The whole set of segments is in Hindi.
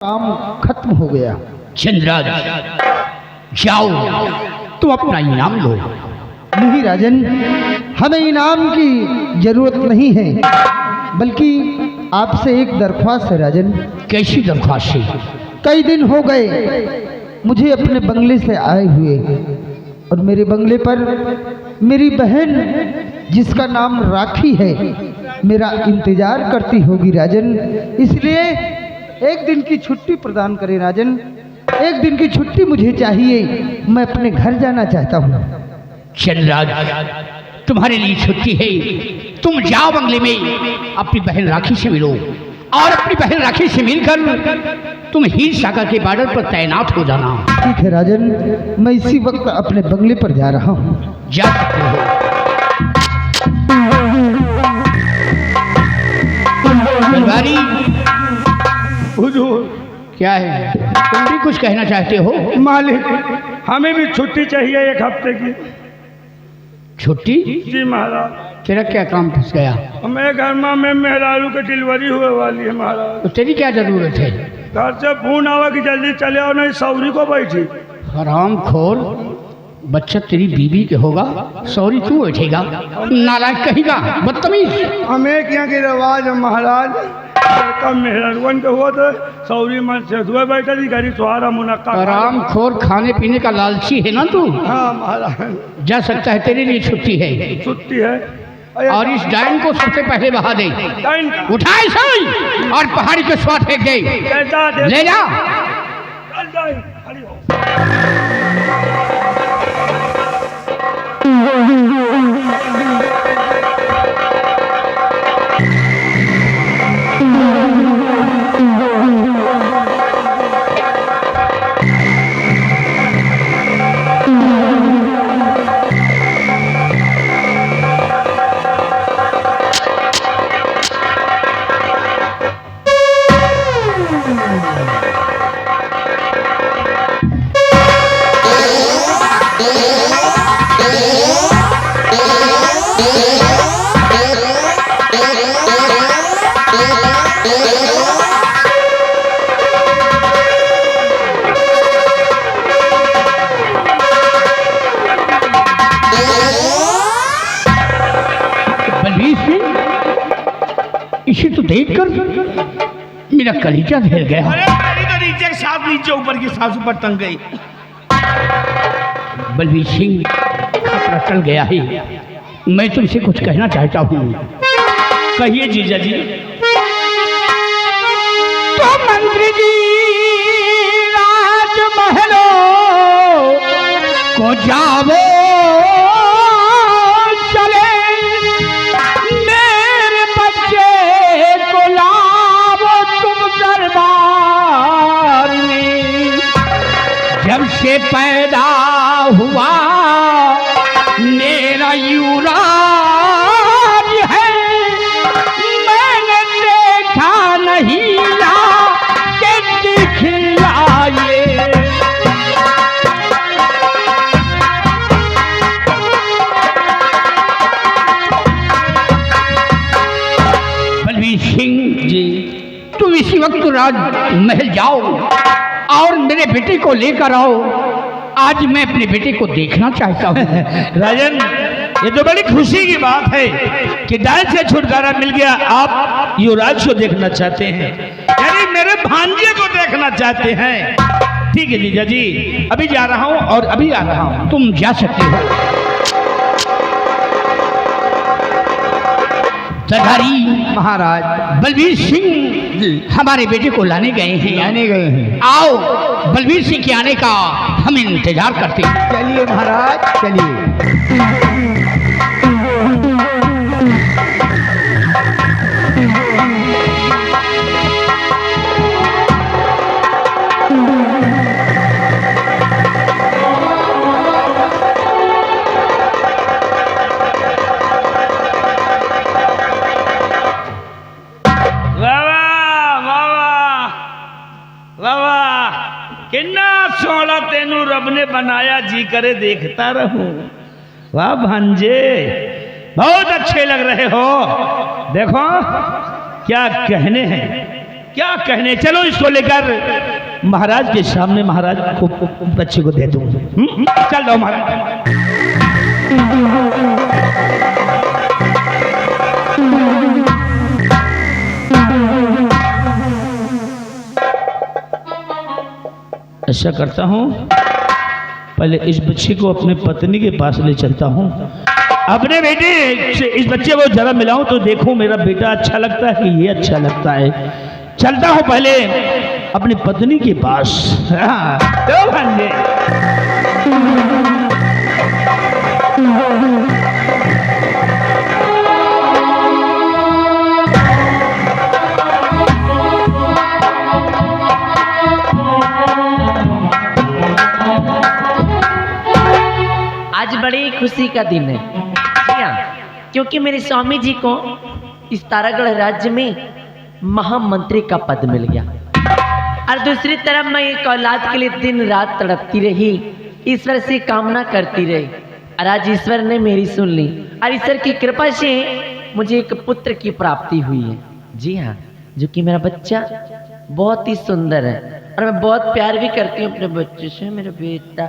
काम खत्म हो गया। चंद्रराज जाओ, तुम अपना इनाम लो। नहीं राजन, हमें इनाम की जरूरत नहीं है, बल्कि आपसे एक दरख्वास्त है राजन। कैसी दरख्वास्त है? कई दिन हो गए मुझे अपने बंगले से आए हुए, और मेरे बंगले पर मेरी बहन जिसका नाम राखी है मेरा इंतजार करती होगी राजन। इसलिए एक दिन की छुट्टी प्रदान करें राजन, एक दिन की छुट्टी मुझे चाहिए, मैं अपने घर जाना चाहता हूँ। चंद्रराज, तुम्हारे लिए छुट्टी है, तुम जाओ बंगले में अपनी बहन राखी से मिलो, और अपनी बहन राखी से मिलकर तुम हिंद सागर के बॉर्डर पर तैनात हो जाना। ठीक है राजन, मैं इसी वक्त अपने बंगले पर जा रहा हूँ। जा सकते हो। बनवारी, हुजूर, क्या है, तुम भी कुछ कहना चाहते हो? मालिक, हमें भी छुट्टी चाहिए 1 हफ्ते की। छुट्टी? जी महाराज, तेरा क्या काम फंस गया? हमें घर में मेहरारू की डिलीवरी हुए वाली है महाराज। तो तेरी क्या जरूरत है? घर से फोन आवा कि जल्दी चले आओ, नहीं सौरी को बैठी। हराम खोर, बच्चा तेरी बीवी के होगा, सॉरी तू बैठेगा? नालायक कहेगा, बदतमीज। हमें यहाँ के रिवाज है महाराज, लड़का मेहरारूवन के हुआ तो सौरी मन से हुए बैठे थी, घरी सुहारा मुनक्का। हराम खोर, खाने पीने का लालची है ना तू? हाँ महाराज, जा सकता है, तेरे लिए छुट्टी है। छुट्टी है। और इस डाइन को सबसे पहले बहा दे, डाइन का? उठाए सोई और पहाड़ी के स्वाद फेंक दे। कैसा दे? ले जा। चल जाए, खड़ी हो। इसे तो देखकर मेरा कलीजा हिल गया। अरे मेरी तो नीचे सांस नीचे, ऊपर की सांस ऊपर तंग गई। बलबीर सिंह, खतरा टल गया है, मैं तुमसे कुछ कहना चाहता हूँ। कहिए जीजा जी। तो मंत्री जी राजमहलों को जाओ चले, मेरे बच्चे को लाओ तुम दरबार में। जब से पैदा हुआ मेरा युवराज है, मैंने देखा नहीं ला के दिखलाए। बलबीर सिंह जी, तुम इसी वक्त राजमहल जाओ और मेरे बेटे को लेकर आओ। आज मैं अपने बेटे को देखना चाहता हूँ। राजन, ये तो बड़ी खुशी की बात है कि डाइन से छुटकारा मिल गया। आप युवराज को देखना चाहते हैं, यानी मेरे भांजे को देखना चाहते हैं। ठीक है जीजा जी, अभी जा रहा हूँ और अभी आ रहा हूँ। तुम जा सकते हो। सरदारी महाराज, बलबीर सिंह हमारे बेटे को लाने गए हैं। आओ, बलबीर सिंह के आने का हम इंतजार करते हैं। चलिए महाराज, चलिए। किन्ना सोहना तेनू रब ने बनाया, जी करे देखता रहूं। वाह भांजे, बहुत अच्छे लग रहे हो। देखो क्या कहने हैं, क्या कहने, चलो इसको लेकर महाराज के सामने महाराज को बच्चे को दे दूं। चल दो महाराज। ऐसा करता हूं, पहले इस बच्चे को अपने पत्नी के पास ले चलता हूं, अपने बेटे से इस बच्चे को जरा मिलाऊं तो देखूं मेरा बेटा अच्छा लगता है कि ये अच्छा लगता है। चलता हूं पहले अपनी पत्नी के पास। तो भांजे आज बड़ी खुशी का दिन है जी हाँ, क्योंकि मेरे स्वामी जी को इस तारागढ़ राज्य में महामंत्री का पद मिल गया और दूसरी तरफ मैं एक औलाद के लिए दिन रात तड़पती रही, ईश्वर से कामना करती रही और आज ईश्वर ने मेरी सुन ली और ईश्वर की कृपा से मुझे एक पुत्र की प्राप्ति हुई है। जी हाँ, जो कि मेरा बच्चा बहुत ही सुंदर है और मैं बहुत प्यार भी करती हूँ अपने बच्चे से। मेरा बेटा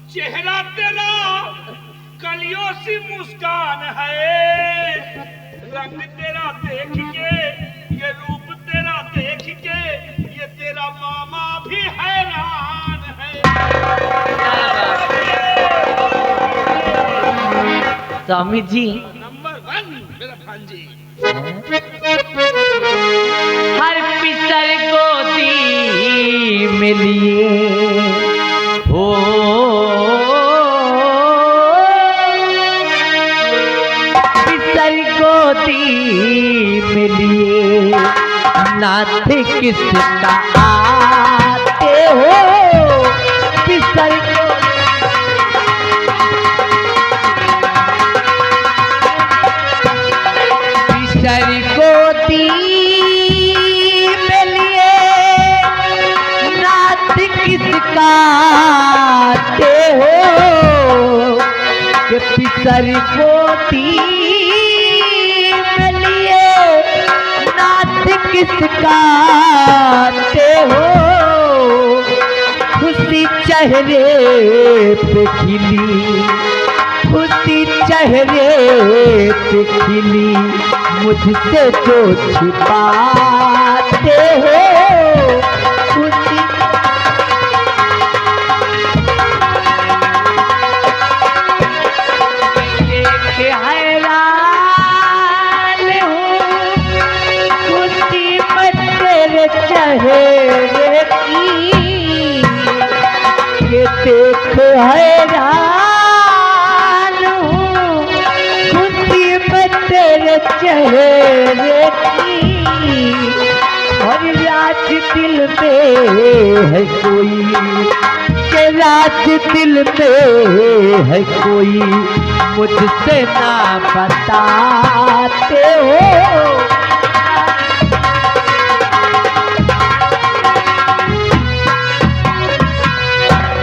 चेहरा तेरा कलियों सी मुस्कान है, रंग तेरा देख के, ये रूप तेरा देख के, ये तेरा मामा भी हैरान है। स्वामी जी नंबर 1 मेरा भांजी। हर पिसर गोदी में लिए हो, पिसर गोदी में लिए नाथ किसका आते हो, पिसर गोदी में लिए नाथ किसका आते हो, कि पिसर गोदी में लिए नाथ किसका आते हो, खुशी चेहरे पे खिली, खुशी चेहरे पे खिली, मुझसे जो छिपाते हो, खुशी देख हैरान हूँ, खुशी में तेरे चेहरे की, ये देख हैरान तेरे चेहरे की, और राज दिल में है कोई, के राज दिल में है कोई, मुझसे ना बताते हो।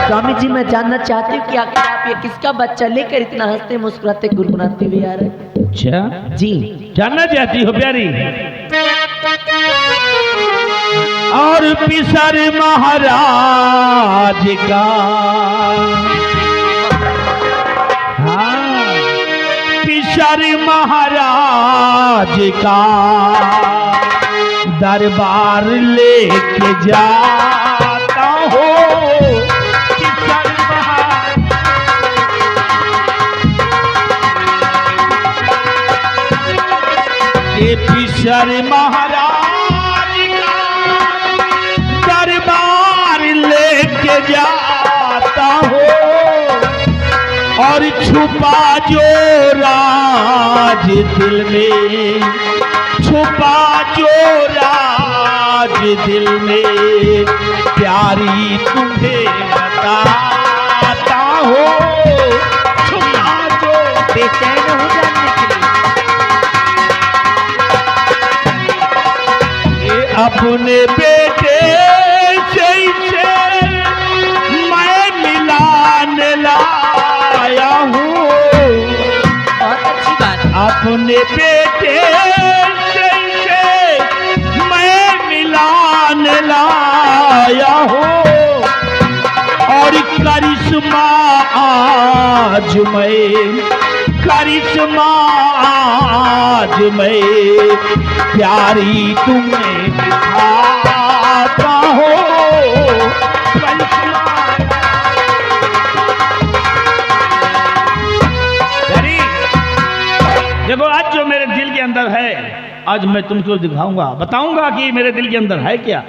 स्वामी जी मैं जानना चाहती हूँ कि आखिर आप ये किसका बच्चा लेकर इतना हंसते मुस्कुराते गुनगुनाते हुए आ रहे? अच्छा जी जानना चाहती हो प्यारी? और पिसर महाराज का, हाँ पिसर महाराज का दरबार लेके जाता हो, पिसर महाराज का दरबार लेके जाता हो, और छुपा जो राज दिल में, छुपा जो राज दिल में, प्यारी तुम्हें बताता हो, छुपा जो बेचैन हो जाने के लिए अपने बेटे अपने बेटे से मैं मिलान लाया हूँ और करिश्मा आज प्यारी तुम्हें दिखाता हो। देखो आज जो मेरे दिल के अंदर है, आज मैं तुमको दिखाऊंगा, बताऊंगा कि मेरे दिल के अंदर है क्या।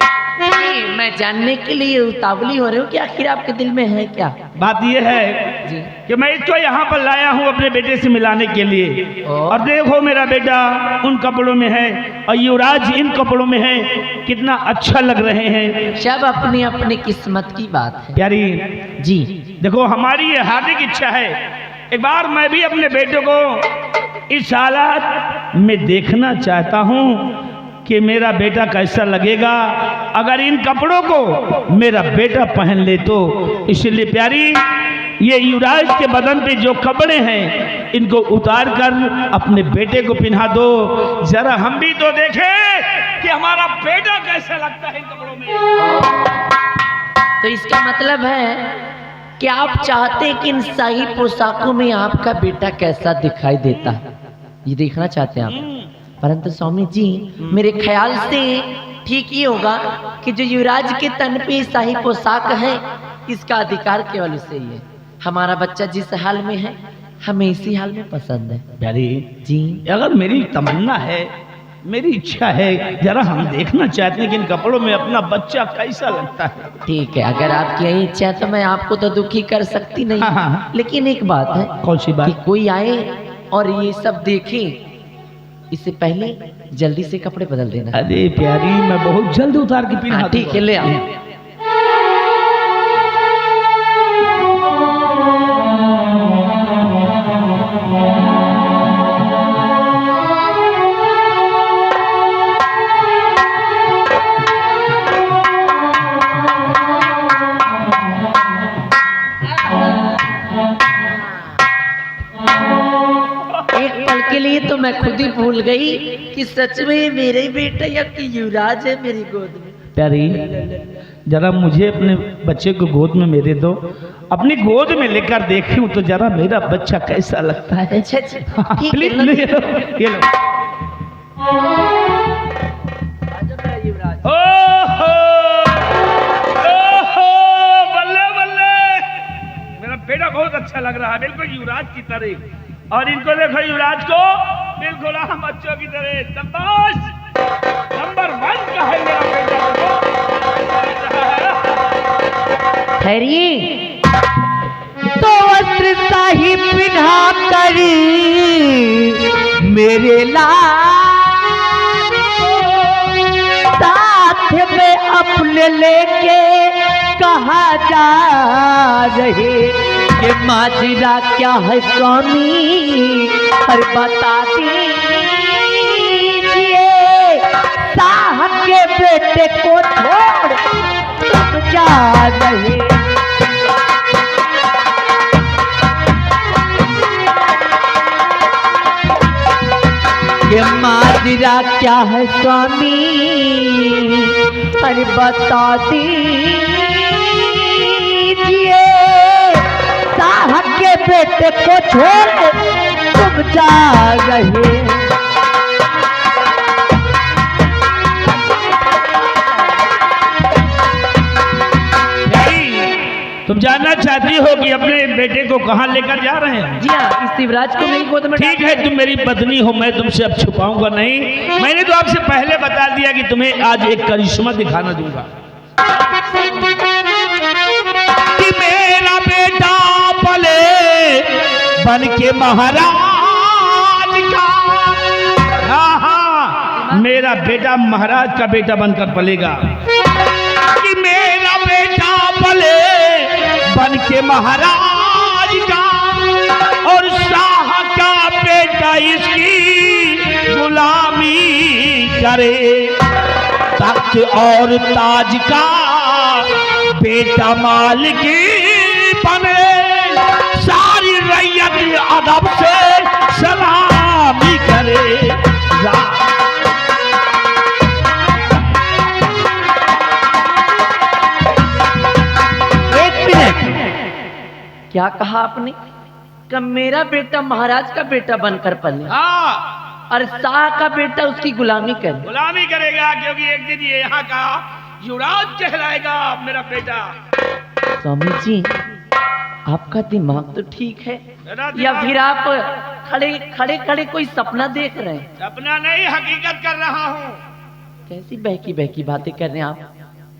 मैं जानने के लिए उतावली हो रही हूँ कि आखिर आपके दिल में है क्या। बात यह है जी। कि मैं इसको यहाँ पर लाया हूँ अपने बेटे से मिलाने के लिए। और देखो मेरा बेटा उन कपड़ों में है और युवराज इन कपड़ों में है, कितना अच्छा लग रहे हैं। सब अपनी अपनी किस्मत की बात है प्यारी जी। देखो हमारी ये हार्दिक इच्छा है, एक बार मैं भी अपने बेटे को इस हालात में देखना चाहता हूँ कि मेरा बेटा कैसा लगेगा अगर इन कपड़ों को मेरा बेटा पहन ले तो। इसलिए प्यारी ये युवराज के बदन पे जो कपड़े हैं इनको उतार कर अपने बेटे को पहना दो, जरा हम भी तो देखें कि हमारा बेटा कैसा लगता है इन कपड़ों में। तो इसका मतलब है कि आप चाहते हैं कि इन शाही पोशाकों में आपका बेटा कैसा दिखाई देता है, ये देखना चाहते हैं आप। परंतु स्वामी जी मेरे ख्याल से ठीक ये होगा कि जो युवराज के तन पे शाही पोशाक है इसका अधिकार केवल उसे ही है। हमारा बच्चा जिस हाल में है हमें इसी हाल में पसंद है। प्यारी जी अगर मेरी तमन्ना है, मेरी इच्छा है, जरा हम देखना चाहते हैं कि इन कपड़ों में अपना बच्चा कैसा लगता है। ठीक है, अगर आपकी यही इच्छा है तो मैं आपको तो दुखी कर सकती नहीं। हाँ। लेकिन एक बात है। कौन सी बात? कि कोई आए और ये सब देखे, इससे पहले जल्दी से कपड़े बदल देना। अरे प्यारी मैं बहुत जल्द उतार के पहना। ठीक है, ले आओ। के लिए तो मैं खुद ही भूल गई कि सच में मेरे बेटा या कि युवराज है मेरी गोद में। प्यारी जरा मुझे अपने बच्चे को गोद में मेरे दो, अपनी गोद में लेकर देखूं तो जरा मेरा बच्चा कैसा लगता है। अच्छा अच्छा ठीक प्लीज है, ले लो, ये लो। ओहो ओहो बल्ले बल्ले, मेरा बेटा बहुत अच्छा लग रहा है, बिल्कुल युवराज की तरह। और इनको देखो युवराज को बिल्कुल हम बच्चों की तरह। शाबाश, नंबर 1 का है मेरा बेटा। ठहरिए तो वस्त्र शाही पिन्हा कर मेरे लाल साथ में अपने लेके कहा जा रहे कि माजरा क्या है स्वामी, पर बता दीजिए साहब के बेटे को छोड़ तुम जा रहे। ये माजरा क्या है स्वामी, पर बता दीजिए साहब के बेटे को छोड़ तुम जा रहे। तुम जानना चाहती हो कि अपने बेटे को कहाँ लेकर जा रहे हैं? जी हाँ, इस शिवराज को मेरी गोद में। ठीक है, तुम मेरी पत्नी हो, मैं तुमसे अब छुपाऊंगा नहीं। मैंने तो आपसे पहले बता दिया कि तुम्हें आज एक करिश्मा दिखाना दूंगा कि मेरा बेटा पले बन के महाराज का। हाँ, मेरा बेटा महाराज का बेटा बनकर पलेगा। कि मेरा बेटा पले बन के महाराज का और शाह का बेटा इसकी गुलामी करे। तख्त और ताज का बेटा मालिक बने, सारी रैयत अदब से सलाम गुलामी करेगा। एक मिनट, क्या कहा आपने? कि मेरा बेटा महाराज का बेटा बनकर पले हाँ, और शाह का बेटा उसकी गुलामी करे। गुलामी करेगा, क्योंकि एक दिन ये यहाँ का युवराज कहलाएगा मेरा बेटा। स्वामी जी, आपका दिमाग तो ठीक है, मेरा या दिमाग- फिर आप खड़े खड़े खड़े कोई सपना देख रहे हैं? सपना नहीं, हकीकत कर रहा हूँ। कैसी बहकी बहकी बातें कर रहे हैं आप?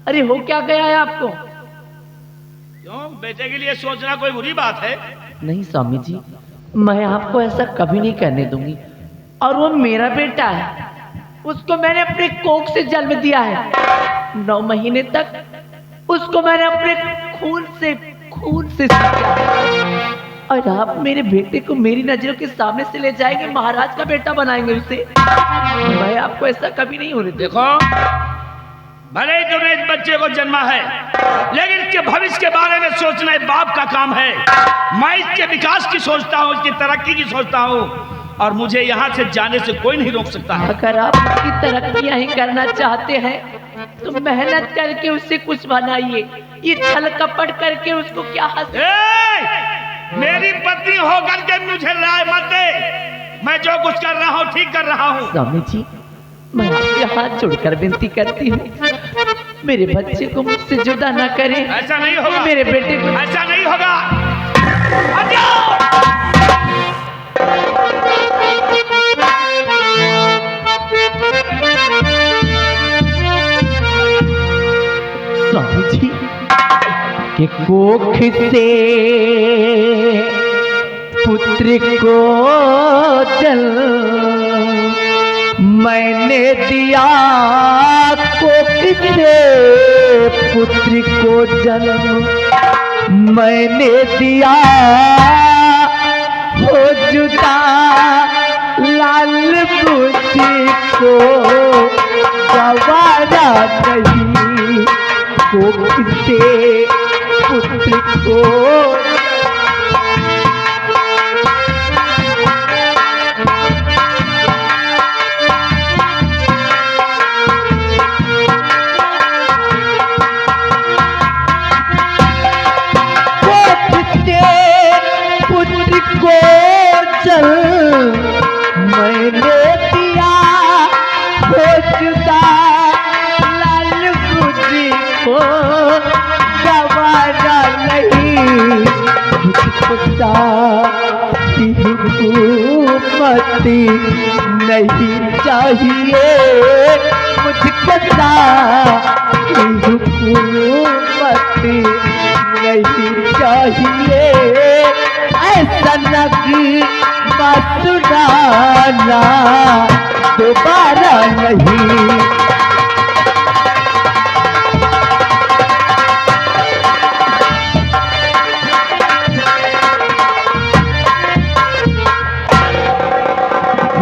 अरे हो क्या गया है आपको? क्यों, बेटे के लिए सोचना कोई बुरी बात है? नहीं स्वामी जी, मैं आपको ऐसा कभी नहीं करने दूंगी। और वो मेरा बेटा है, उसको मैंने अपने कोख से जन्म दिया है। 9 महीने तक उसको मैंने अपने खून से सींचा है। और आप मेरे बेटे को मेरी नजरों के सामने से ले जाएंगे, महाराज का बेटा बनाएंगे उसे। मैं आपको ऐसा कभी नहीं होने दूंगा। देखो, भले ही तुमने इस बच्चे को जन्मा है, लेकिन इसके भविष्य के बारे में सोचना एक बाप का काम है। मैं इसके विकास की सोचता हूँ, इसकी तरक्की की सोचता हूँ, और मुझे यहाँ से जाने से कोई नहीं रोक सकता है। अगर आप उसकी तरक्कियां ही करना चाहते हैं तो मेहनत करके उससे कुछ बनाइए। ये छल कपट करके उसको क्या हासिल? मेरी पत्नी होकर के मुझे राय मत दे। मैं जो कुछ कर रहा हूँ ठीक कर रहा हूँ। स्वामी जी, मैं आपके हाथ जोड़कर विनती करती हूँ, मेरे बच्चे को मुझसे जुदा न करें। ऐसा नहीं होगा, मेरे बेटे को ऐसा नहीं होगा। स्वामी जी के कोख से पुत्र को जन्म मैंने दिया, कोख से पुत्र को जन्म मैंने दिया, हो जुदा लाल मुझको गवारा नहीं, कोख से पुत्र को चल मैंने दिया, हो जुदा लाल मुझको गवारा नहीं, मुझको साथी हुकूमती नहीं चाहिए, मुझको साथी हुकूमती नहीं चाहिए। ऐसा नगी सुनाना दोबारा नहीं।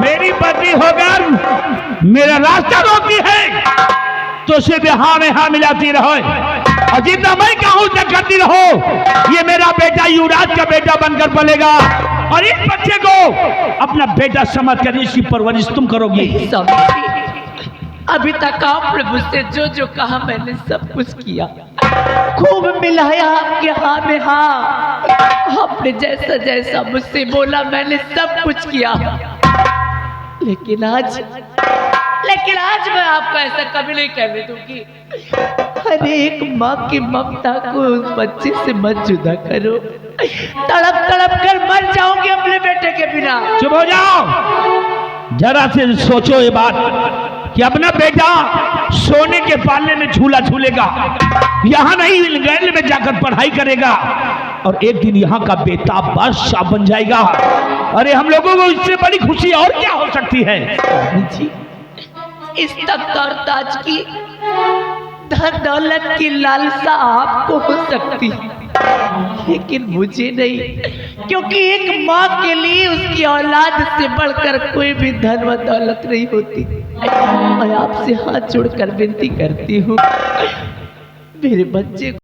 मेरी पत्नी होकर मेरा रास्ता रोकती है तो सिर्फ हाँ में हाँ मिलाती रहो, और जितना मैं कहूँ तक करती रहो। ये मेरा बेटा युवराज का बेटा बनकर पलेगा, और इस बच्चे को अपना बेटा समझ कर इसकी परवरिश तुम करोगी। अभी तक आपने मुझसे जो जो कहा मैंने सब कुछ किया, खूब मिलाया आपके हाँ में हाँ। आपने जैसा जैसा मुझसे बोला मैंने सब कुछ किया, लेकिन आज मैं आपको ऐसा कभी नहीं करने दूंगी। हर एक माँ की ममता को उस बच्चे से मत जुदा करो। तड़प तड़प कर मर जाओगे अपने बेटे के बिना। चुप हो जाओ, जरा से सोचो ये बात कि अपना बेटा सोने के पालने में झूला झूलेगा, यहाँ नहीं इंग्लैंड में जाकर पढ़ाई करेगा, और एक दिन यहाँ का बेताब बादशाह बन जाएगा। अरे हम लोगों को इससे बड़ी खुशी और क्या हो सकती है? जी, इस तख्त और ताज की धन दौलत की लालसा आपको हो सकती है, लेकिन मुझे नहीं, क्योंकि एक माँ के लिए उसकी औलाद से बढ़कर कोई भी धन व दौलत नहीं होती। मैं आपसे हाथ जोड़कर विनती करती हूँ, मेरे बच्चे को